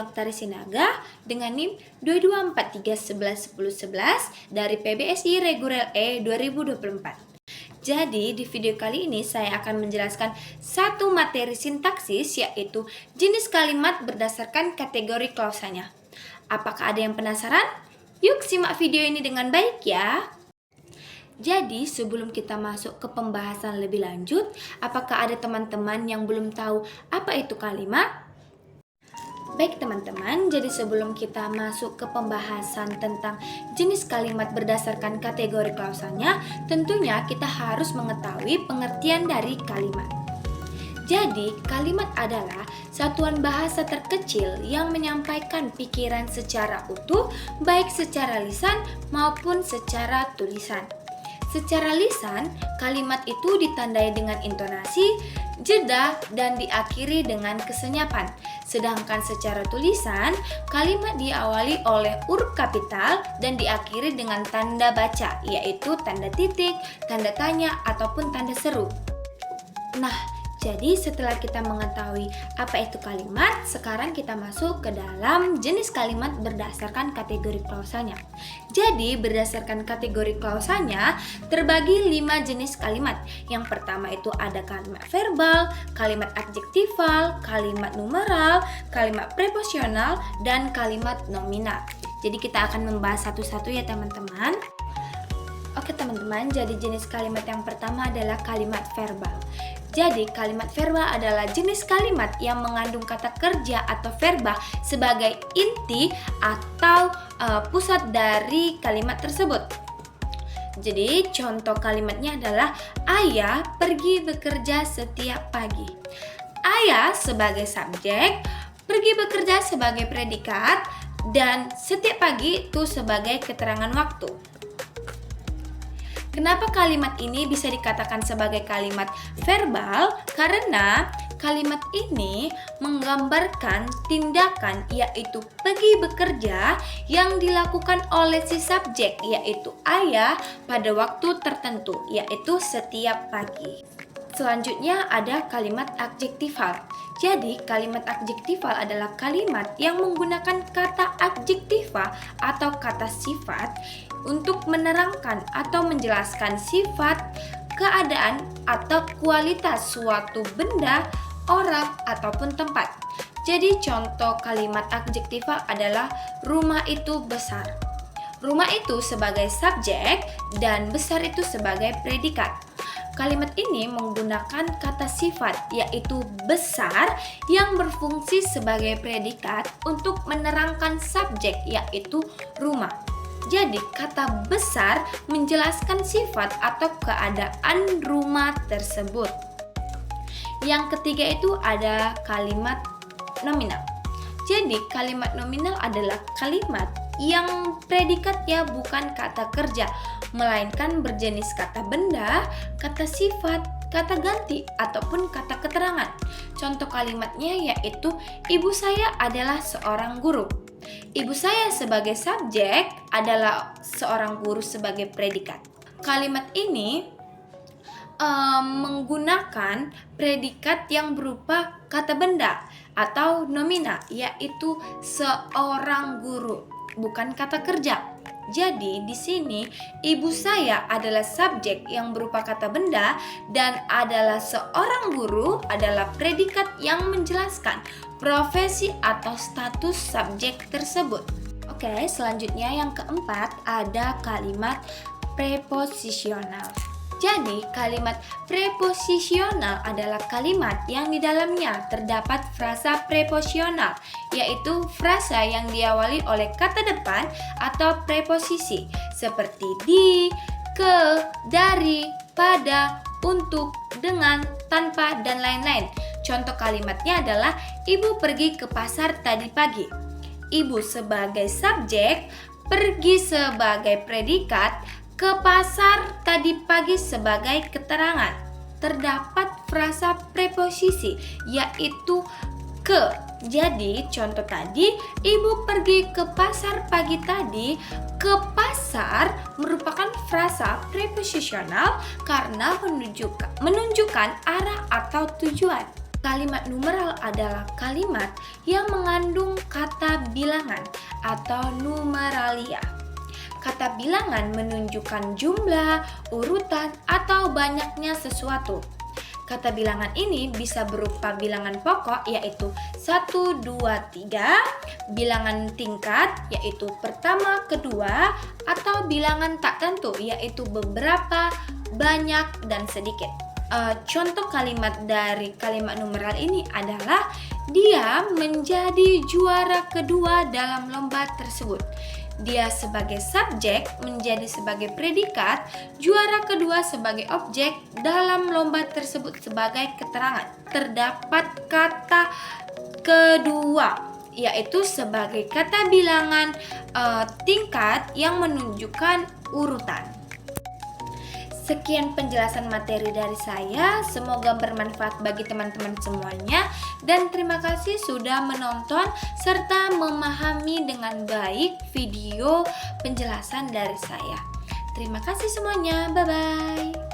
Oktari Sinaga dengan NIM 2243111011 dari PBSI Reguler E 2024. Jadi di video kali ini saya akan menjelaskan satu materi sintaksis, yaitu jenis kalimat berdasarkan kategori klausanya. Apakah ada yang penasaran? Yuk simak video ini dengan baik ya. Jadi sebelum kita masuk ke pembahasan lebih lanjut, apakah ada teman-teman yang belum tahu apa itu kalimat? Baik teman-teman, jadi sebelum kita masuk ke pembahasan tentang jenis kalimat berdasarkan kategori klausanya, tentunya kita harus mengetahui pengertian dari kalimat. Jadi, kalimat adalah satuan bahasa terkecil yang menyampaikan pikiran secara utuh, baik secara lisan maupun secara tulisan. Secara lisan, kalimat itu ditandai dengan intonasi, jeda, dan diakhiri dengan kesenyapan. Sedangkan secara tulisan, kalimat diawali oleh huruf kapital dan diakhiri dengan tanda baca, yaitu tanda titik, tanda tanya, ataupun tanda seru. Nah, jadi setelah kita mengetahui apa itu kalimat, sekarang kita masuk ke dalam jenis kalimat berdasarkan kategori klausanya. Jadi berdasarkan kategori klausanya terbagi 5 jenis kalimat. Yang pertama itu ada kalimat verbal, kalimat adjektifal, kalimat numeral, kalimat preposisional, dan kalimat nominal. Jadi kita akan membahas satu-satu ya teman-teman. Oke teman-teman, jadi jenis kalimat yang pertama adalah kalimat verbal. Jadi kalimat verbal adalah jenis kalimat yang mengandung kata kerja atau verba sebagai inti atau pusat dari kalimat tersebut. Jadi contoh kalimatnya adalah ayah pergi bekerja setiap pagi. Ayah sebagai subjek, pergi bekerja sebagai predikat, dan setiap pagi itu sebagai keterangan waktu. Kenapa kalimat ini bisa dikatakan sebagai kalimat verbal? Karena kalimat ini menggambarkan tindakan, yaitu pergi bekerja yang dilakukan oleh si subjek, yaitu ayah, pada waktu tertentu, yaitu setiap pagi. Selanjutnya ada kalimat adjektifal. Jadi kalimat adjektifal adalah kalimat yang menggunakan kata adjektiva atau kata sifat untuk menerangkan atau menjelaskan sifat, keadaan, atau kualitas suatu benda, orang, ataupun tempat. Jadi contoh kalimat adjektifal adalah rumah itu besar. Rumah itu sebagai subjek dan besar itu sebagai predikat. Kalimat ini menggunakan kata sifat, yaitu besar, yang berfungsi sebagai predikat untuk menerangkan subjek, yaitu rumah. Jadi kata besar menjelaskan sifat atau keadaan rumah tersebut. Yang ketiga itu ada kalimat nominal. Jadi kalimat nominal adalah kalimat yang predikatnya bukan kata kerja, melainkan berjenis kata benda, kata sifat, kata ganti, ataupun kata keterangan. Contoh kalimatnya yaitu ibu saya adalah seorang guru. Ibu saya sebagai subjek adalah seorang guru sebagai predikat. Kalimat ini menggunakan predikat yang berupa kata benda atau nomina, yaitu seorang guru, bukan kata kerja. Jadi di sini ibu saya adalah subjek yang berupa kata benda dan adalah seorang guru adalah predikat yang menjelaskan profesi atau status subjek tersebut. Oke, selanjutnya yang keempat ada kalimat preposisional. Jadi, kalimat preposisional adalah kalimat yang di dalamnya terdapat frasa preposisional, yaitu frasa yang diawali oleh kata depan atau preposisi, seperti di, ke, dari, pada, untuk, dengan, tanpa, dan lain-lain. Contoh kalimatnya adalah ibu pergi ke pasar tadi pagi. Ibu sebagai subjek, pergi sebagai predikat, ke pasar tadi pagi sebagai keterangan. Terdapat frasa preposisi, yaitu ke. Jadi contoh tadi, ibu pergi ke pasar pagi tadi. Ke pasar merupakan frasa preposisional karena menunjukkan arah atau tujuan. Kalimat numeral adalah kalimat yang mengandung kata kata bilangan atau numeralia. Kata bilangan menunjukkan jumlah, urutan, atau banyaknya sesuatu. Kata bilangan ini bisa berupa bilangan pokok yaitu 1, 2, 3, bilangan tingkat yaitu pertama, kedua, atau bilangan tak tentu yaitu beberapa, banyak, dan sedikit. Contoh kalimat dari kalimat numeral ini adalah dia menjadi juara kedua dalam lomba tersebut. Dia sebagai subjek menjadi sebagai predikat, juara kedua sebagai objek dalam lomba tersebut sebagai keterangan. Terdapat kata kedua, yaitu sebagai kata bilangan tingkat yang menunjukkan urutan. Sekian penjelasan materi dari saya, semoga bermanfaat bagi teman-teman semuanya dan terima kasih sudah menonton serta memahami dengan baik video penjelasan dari saya. Terima kasih semuanya, bye-bye.